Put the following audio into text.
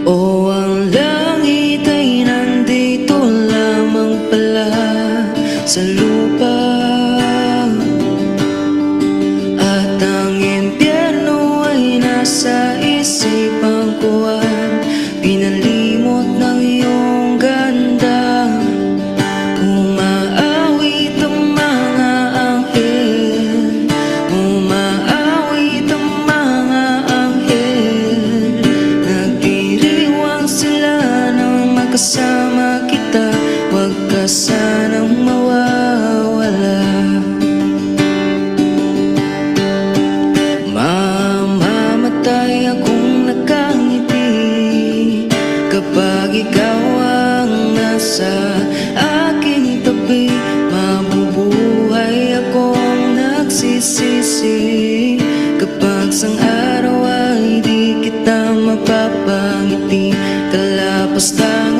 O ang langit ay nandito lamang pala sa lupa, at ang impyerno ay nasa isipang kuwan. Pinalimot ng iyong ganda, umaawit ang mga anghel, umaawit ang mga anghel. Nagdiriwang sila nang makasama kita, huwag ka sanang mawawala. Mamamatay akong nakangiti kapag ikaw ang nasa aking tabi. Mabubuhay akong nagsisisi kapag sang araw ay di kita mapapangiti. Kalapas lang